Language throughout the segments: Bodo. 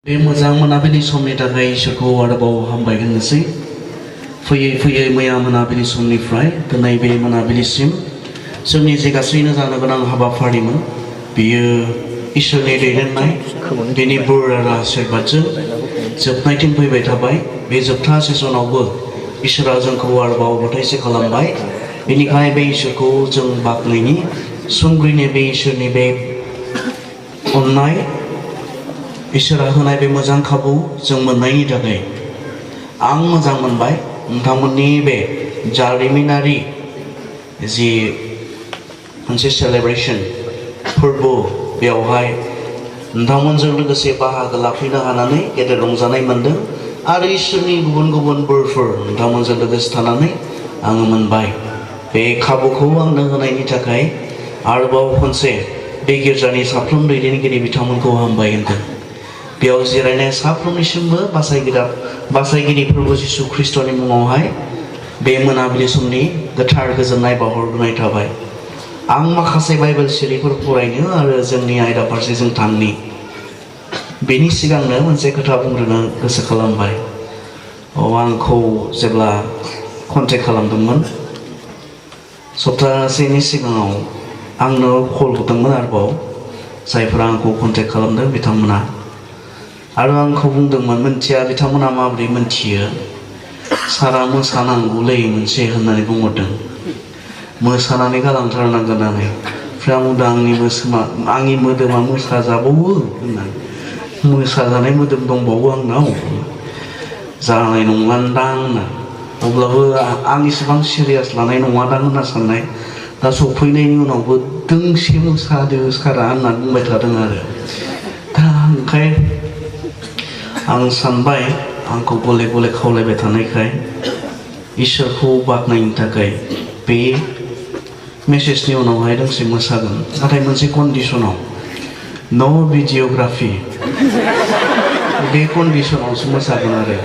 बे मोजां मोनाबिलि समनि थाखाय इसोरखौ आरोबाव हामबाय होननोसै फैयै फैयै मैया मोनाबिलि समनिफ्राय दिनै बे मोनाबिलिसिम जोंनि जे गासैनो जानो गोनां हाबाफारिमोन बेयो इसोरनि दैदेननाय बेनि बोर आरो आशीर्बादजों जोबनायथिं फैबाय थाबाय बे जोबथा सेसनावबो इसोरा जोंखौ आरोबाव गथायसे खालामबाय बेनिखाय बे इसोरखौ जों बाख्नायनि सुंग्रिनि बे इसोरनि बे अननाय इसोरा होनाय बे मोजां खाबु जों मोननायनि थाखाय आं मोजां मोनबाय नोंथांमोननि बे जारिमिनारि जि मोनसे सेलेब्रेशन फोरबो बेवहाय नोंथांमोनजों लोगोसे बाहागो लाफैनो हानानै गेदेर रंजानाय मोनदों आरो इसोरनि गुबुन गुबुन बोरफोर नोंथांमोनजों लोगोसे थानानै आङो मोनबाय बे खाबुखौ आंनो होनायनि थाखाय आरोबाव खनसे बे गिर्जानि साफ्रोम दैदेनगिरि बिथांमोनखौ हामबाय होनदों बेयाव जिरायनाय साफ्रोमनिसिमबो बासायगिरि प्रभु जिसु ख्रीष्टनि मुङावहाय बे मोनाबिलि समनि गोथार गोजोननाय बावहरनाय थाबाय आं माखासे बाइबेल सिरिफोर फरायनो आरो जोंनि आयदा फारसे जों थांनि बेनि सिगांनो मोनसे खोथा बुंग्रोनो गोसो खालामबाय आंखौ जेब्ला कन्टेक्ट खालामदोंमोन सप्तासेनि सिगाङाव आंनो कल हरदोंमोन आरोबाव जायफोरा आंखौ कन्टेक्ट खालामदों बिथांमोना आरो आंखौ बुंदोंमोन मोनथिया बिथांमोना माबोरै मोनथियो सारा मोसानांगौलै मोनसे होननानै बुंहरदों मोसानानै गालांथारनांगोन होननानै ओमफ्राय आं बुंदों आंनि मोदोमा मोसाजाबावो होननानै मोसाजानाय मोदोम दंबावो आंनाव जानाय नंलान्दां होनना अब्लाबो आं इसेबां सिरियास लानाय नङादां होनना साननाय दा सफैनायनि उनावबो दोंसे मोसादो सारा होननानै बुंबाय थादों आरो दा ओंखाय आं सानबाय आंखौ गले गले खावलायबाय थानायखाय इसोरखौ बाख्नायनो थाखाय बे मेसेजनि उनावहाय दोंसे मोसागोन नाथाय मोनसे कन्डिसनाव नो भिडिअग्राफि बे कन्डिसनावसो मोसागोन आरो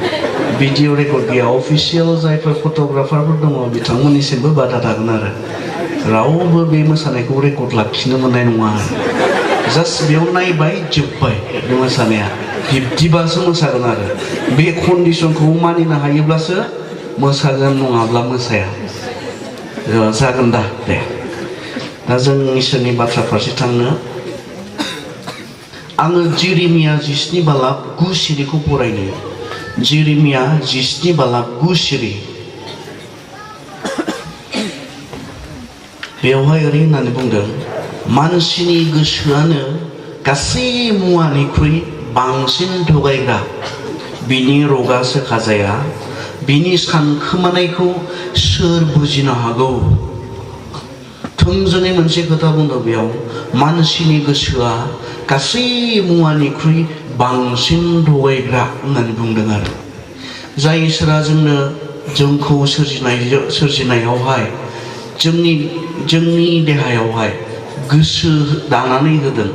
भिडिअ रेकर्ड गैया अफिसियेल जायफोर फट'ग्राफारफोर दङ बिथांमोननिसिमबो बादा थागोन आरो रावबो बे मोसानायखौ रेकर्ड लाखिनो मोननाय नङा आरो जास्ट बेयाव नायबाय जोब्बाय बे मोसानाया बिब्दिबासो मोसागोन आरो बे कन्डिसनखौ मानिनो हायोब्लासो मोसागोन नङाब्ला मोसाया जागोन दा दे दा जों इसोरनि बाथ्रा फारसे थांनो आङो जेरेमिया 17 बालाब 9 सिरिखौ फरायनो जेरेमिया 17 बालाब 9 सिरि बेवहाय ओरै होननानै बुंदों मानसिनि गोसोआनो गासै मुवानिख्रुइ बांसिन थगायग्रा बिनि रगा सोखाजाया बिनि सानखोमानायखौ सोर बुजिनो हागौ थोंजोङै मोनसे खोथा बुंदों बेयाव मानसिनि गोसोआ गासै मुवानिख्रुइ बांसिन थगायग्रा होननानै बुंदों आरो जाय इसोरा जोंखौ सोरजिनायावहाय जोंनि देहायावहाय गोसो दानानै होदों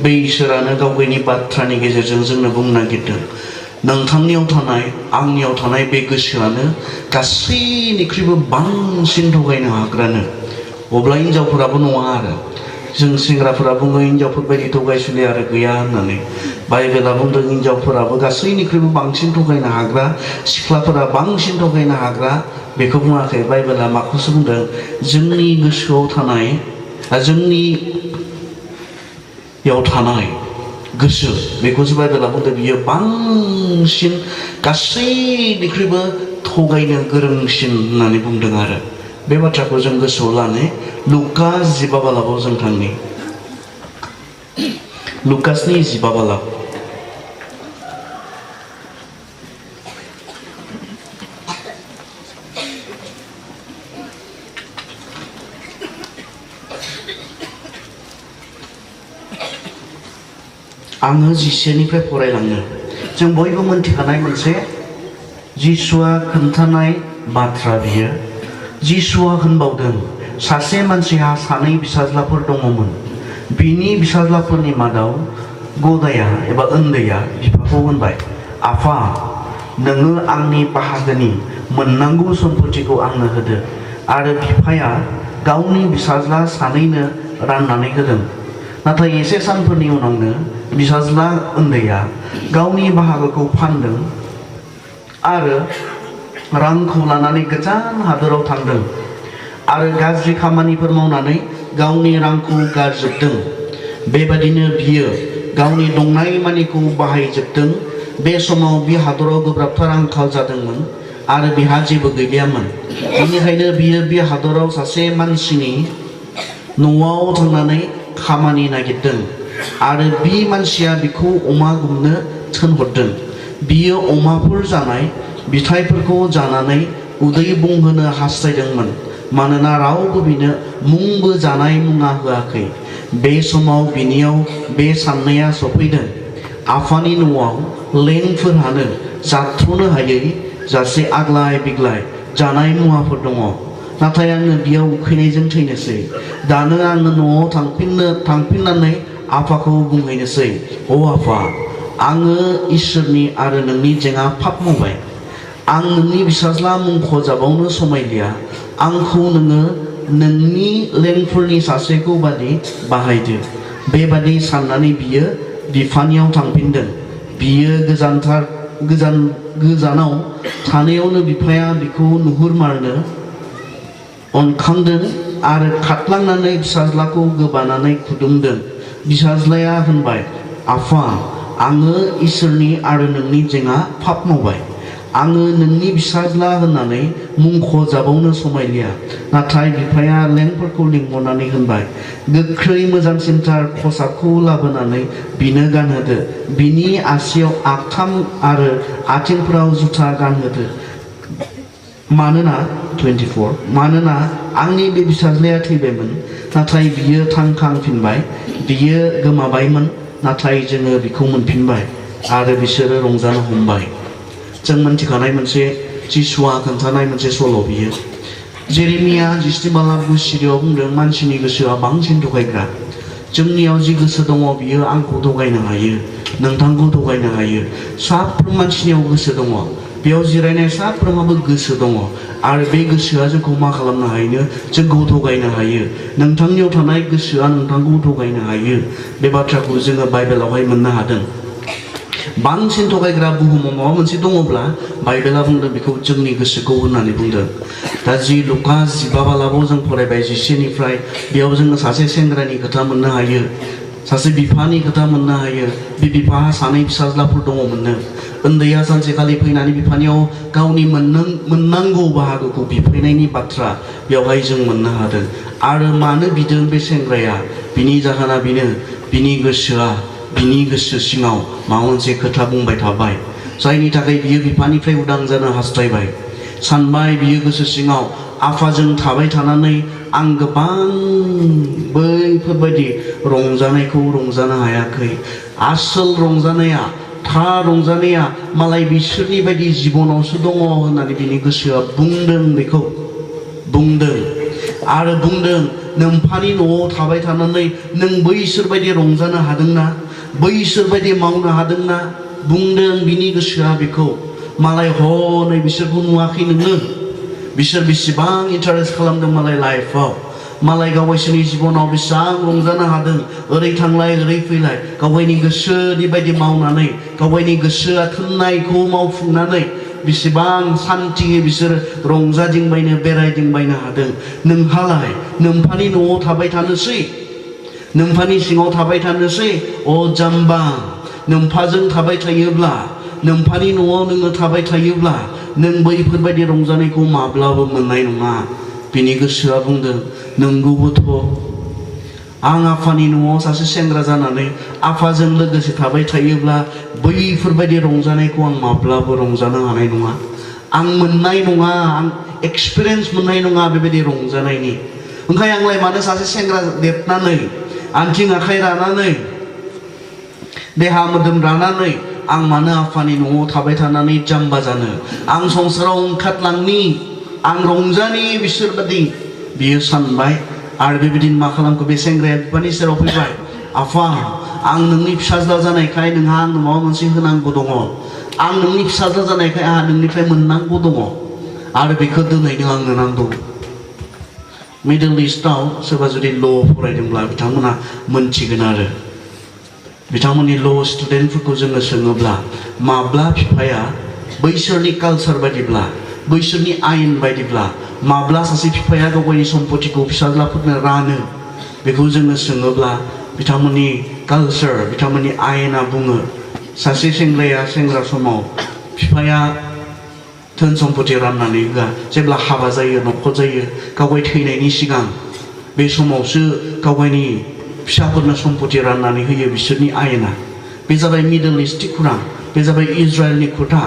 बे इसोरानो गावनि बाथ्रानि गेजेरजों जोंनो बुंनो नागिरदों नोंथांनियाव थानाय आंनियाव थानाय बे गोसोआनो गासैनिख्रुइबो बांसिन थगायनो हाग्रानो अब्ला हिनजावफोराबो नङा आरो जों सेंग्राफोरा बुङो हिनजावफोर बायदि थगायसुलि आरो गैया होननानै बाइबेला बुंदों हिनजावफोराबो गासैनिख्रुइबो बांसिन थगायनो हाग्रा सिख्लाफोरा बांसिन थगायनो हाग्रा बेखौ बुङाखै बाइबेला माखौसो बुंदों जोंनि गोसोआव थानाय जोंनियाव थानाय गोसो बेखौसो बाइबेला बुंदों बियो बांसिन गासैनिख्रुइबो थगायनो गोरोंसिन होननानै बुंदों आरो बे बाथ्राखौ जों गोसोआव लानो लुकास 15 बालाबाव जों थांनि लुकासनि 15 बालाब आङो 10 निफ्राय फरायलांनो जों बयबो मोनथिखानाय मोनसे जिसुआ खोन्थानाय बाथ्रा बियो जिसुआ होनबावदों सासे मानसिहा 2 फिसाज्लाफोर दङमोन बिनि फिसाज्लाफोरनि मादाव गदाया एबा उन्दैया बिफाखौ होनबाय आफा नोङो आंनि बाहागोनि मोननांगौ सम्पथिखौ आंनो होदो आरो बिफाया गावनि फिसाज्ला 2नो राननानै होदों नाथाय एसे सानफोरनि उनावनो बिसाज्ला उन्दैया गावनि बाहागोखौ फानदों आरो रांखौ लानानै गोजान हादोराव थांदों आरो गाज्रि खामानिफोर मावनानै गावनि रांखौ गारजोबदों। बेबादिनो बियो गावनि दंनाय मानिखौ बाहायजोबदों। बे समाव बे हादराव गोब्राबथार आंखाल जादोंमोन आरो बिहा जेबो गैलियामोन। बेनिखायनो बियो बे हादराव सासे मानसिनि न'आव थांनानै खामानि नागिरदों आरो बि मानसिया बिखौ अमा गुमनो थिनहरदों। बियो अमाफोर जानाय बिथाइफोरखौ जानानै उदै बुंहोनो हास्थायदोंमोन मानोना रावबो बिनो मुंबो जानाय मुङा होआखै। बे समाव बिनियाव बे साननाया सफैदों, आफानि न'आव लेंफोरहानो जाथ्र'नो हायै जासे आग्लाय बिग्लाय जानाय मुवाफोर दङ, नाथाय आङो बियाव उखैनायजों थैनोसै। दानो आङो न'आव थांफिननानै आफाखौ बुंहैनोसै, अ आफा, आङो इसोरनि आरो नोंनि जेङा पाप मावबाय। आं नोंनि फिसाज्ला मुंख'जाबावनो समायलिया। आंखौ नोङो नोंनि लेंफोरनि सासेखौ बादि बाहायदो। बेबादि साननानै बियो बिफानियाव थांफिनदों। बियो गोजानाव थानायावनो बिफाया बिखौ नुहुरमारनो अनखांदों आरो खारलांनानै फिसाज्लाखौ गोबानानै खुदुमदों। फिसाज्लाया होनबाय, आफा, आङो इसोरनि आरो नोंनि जेङा पाप मावबाय। आङो नोंनि फिसाज्ला होननानै मुंख'जाबावनो समायलिया। नाथाय बिफाया लेंफोरखौ लिंहरनानै होनबाय, गोख्रै मोजांसिनथार खसाबखौ लाबोनानै बिनो गानहोदो। बिनि आसियाव आगथाम आरो आथिंफोराव जुथा गानहोदो। मानोना आंनि बे फिसाज्लाया थैबायमोन, नाथाय बियो थांखांफिनबाय। बियो गोमाबायमोन, नाथाय जोङो बिखौ मोनफिनबाय। आरो बिसोरो रंजानो हमबाय। जों मोनथिखानाय मोनसे जिसुआ खोन्थानाय मोनसे सल' बियो। जेरेमिया 17:7 बुंदों, मानसिनि गोसोआ बांसिन थगायग्रा। जोंनियाव जि गोसो दङ बियो आंखौ थगायनो हायो, नोंथांखौ थगायनो हायो। साफ्रोम मानसिनियाव गोसो दङ। बेयाव जिरायनाय साफ्रोमाबो गोसो दङ आरो बे गोसोआ जोंखौ मा खालामनो हायो? जोंखौ थगायनो हायो। नोंथांनियाव थानाय गोसोआ नोंथांखौ थगायनो हायो। बे बाथ्राखौ जोङो बाइबेलावहाय मोननो हादों। बांसिन थगायग्रा बुहुमाव माबा मोनसे दङब्ला बाइबेला बुंदों बेखौ जोंनि गोसोखौ होननानै बुंदों। दा जि लुका 15 जों फरायबाय 11निफ्राय, बेयाव जोङो सासे सेंग्रानि खोथा मोननो हायो, सासे बिफानि खोथा मोननो हायो। बे बिफाहा सानै फिसाज्लाफोर दङमोननो। उन्दैया सानसेखालि फैनानै बिफानियाव गावनि मोननांगौ बाहागोखौ बिफैनायनि बाथ्रा बेवहाय जों मोननो हादों। आरो मानो बिदों बे सेंग्राया? बिनि जाहोना बेनो, बिनि गोसो सिङाव माबा मोनसे खोथा बुंबाय थाबाय, जायनि थाखाय बियो बिफानिफ्राय उदां जानो हास्थायबाय। सानबाय बियो गोसो सिङाव, आफाजों थाबाय थानानै आं गोबां बैफोरबायदि रंजानायखौ रंजानो हायाखै। आसोल रंजानाया, थार रंजानाया मालाय बिसोरनि बायदि जिबनावसो दङ होननानै बिनि गोसोआ बेखौ बुंदों। आरो बुंदों, नोम्फानि न'आव थाबाय थानानै नों बैसोर बायदि रंजानो हादोंना? बैसोर बायदि मावनो हादोंना? बुंदों बिनि गोसोआ बेखौ। मालाय हनै बिसोरखौ नुवाखै नोङो? बिसोर बेसेबां इन्टारेस्ट खालामदों मालाय लाइफआव, मालाय गावसोरनि जिबनाव बेसेबां रंजानो हादों, ओरै थांलाय ओरै फैलाय, गावनि गोसोनि बायदि मावनानै, गावनि गोसोआ थोननायखौ मावफुंनानै बेसेबां सान्थियै बिसोर रंजादिंबायनो बेरायदिंबायनो हादों। नोंहालाय नोम्फानि न'आव थाबाय थानोसै, नोम्फानि सिङाव थाबाय थानोसै। अ जाम्बा, नोम्फाजों थाबाय थायोब्ला, नोम्फानि न'आव नोङो थाबाय थायोब्ला नों बैफोरबायदि रंजानायखौ माब्लाबो मोननाय नङा। बिनि गोसोआ बुंदों, नंगौबोथ', आं आफानि न'आव सासे सेंग्रा जानानै आफाजों लोगोसे थाबाय थायोब्ला बैफोरबायदि रंजानायखौ आं माब्लाबो रंजानो हानाय नङा। आं मोननाय नङा, आं एक्सपिरियेन्स मोननाय नङा बेबायदि रंजानायनि। ओंखायनो आंलाय मानो सासे सेंग्रा देरनानै, आथिं आखाइ रानानै, देहा मोदोम रानानै आं मानो आफानि न'आव थाबाय थानानै जाम्बा जानो? आं संसाराव ओंखारलांनि, आं रंजानि बिसोरबादि बियो सानबाय। आरो बेबायदिनो मा खालामखो बे सेंग्राया बिफानि सेराव फैबाय, आफा, आं नोंनि फिसाज्ला जानायखाय नोंहा आंनो माबा मोनसे होनांगौ दङ। आं नोंनि फिसाज्ला जानायखाय आंहा नोंनिफ्राय मोननांगौ दङ आरो बेखौ दिनैनो आंनो नांगौ। मिडल इस्टआव सोरबा जुदि ल' फरायदोंब्ला बिथांमोना मोनथिगोन आरो बिथांमोननि ल' स्टुडेन्टफोरखौ जोङो सोङोब्ला माब्ला बिफाया बैसोरनि कालचार बायदिब्ला बैसोरनि आयेन बायदिब्ला माब्ला सासे बिफाया गावनि सम्पतिखौ फिसाज्लाफोरनो रानो बेखौ जोङो सोङोब्ला बिथांमोननि कालचार बिथांमोननि आयेना बुङो सासे सेंग्राया सेंग्रा समाव बिफाया धोन सम्पति राननानै होआ जेब्ला हाबा जायो न'खर जायो गावगाय थैनायनि सिगां बे समावसो गावगायनि फिसाफोरनो सम्पति राननानै होयो बिसोरनि आयेना बे जाबाय मिडल इस्टनि खुरां बे जाबाय इजराइलनि खोथा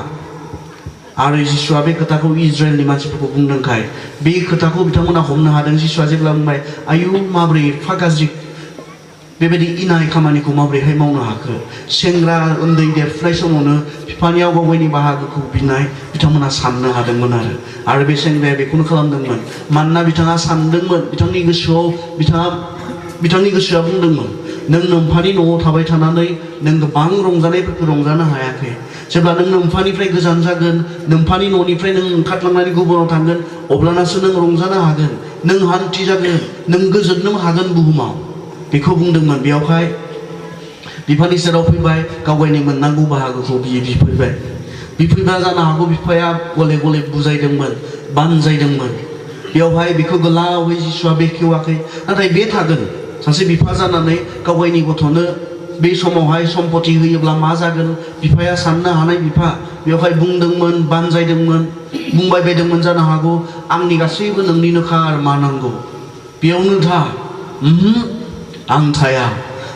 आरो जिसुआ बे खोथाखौ इजराइलनि मानसिफोरखौ बुंदोंखाय बे खोथाखौ बिथांमोना हमनो हादों जिसुआ जेब्ला बुंबाय आयु माब्रै एफा गाज्रि बेबायदि इनाय खामानिखौ माब्रैहाय मावनो हाखो सेंग्रा उन्दै देरफुनाय समावनो बिफानियाव गावगायनि बाहागोखौ बिनाय बिथांमोना साननो हादोंमोन आरो बे सेंग्राया बेखौनो खालामदोंमोन मानोना बिथाङा सानदोंमोन बिथांनि गोसोआ बुंदोंमोन नों नोम्फानि न'आव थाबाय थानानै नों गोबां रंजानायफोरखौ रंजानो हायाखै जेब्ला नों नोम्फानिफ्राय गोजान जागोन नोम्फानि न'निफ्राय नों ओंखारलांनानै गुबुनाव थांगोन अब्लानासो नों रंजानो हागोन नों हान्थि जागोन नों गोजोननो हागोन बुहुमाव बेखौ बुंदोंमोन बेयावहाय बिफानि सेराव फैबाय गावगायनि मोननांगौ बाहागोखौ बिफैबा जानो हागौ बिफाया गले गले बुजायदोंमोन बानजायदोंमोन बेयावहाय बेखौ गोलावै जिसुआ बेखेवाखै नाथाय बे थागोन सासे बिफा जानानै गावगायनि गथ'नो बे समावहाय सम्पति होयोब्ला मा जागोन बिफाया साननो हानाय बिफा बेयावहाय बुंदोंमोन बानजायदोंमोन बुंबाय बायदोंमोन जानो हागौ आंनि गासैबो नोंनिनोखा आरो मा नांगौ बेयावनो था आं थाया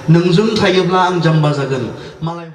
नोंजों थायोब्ला आं जाम्बा जागोन मालाय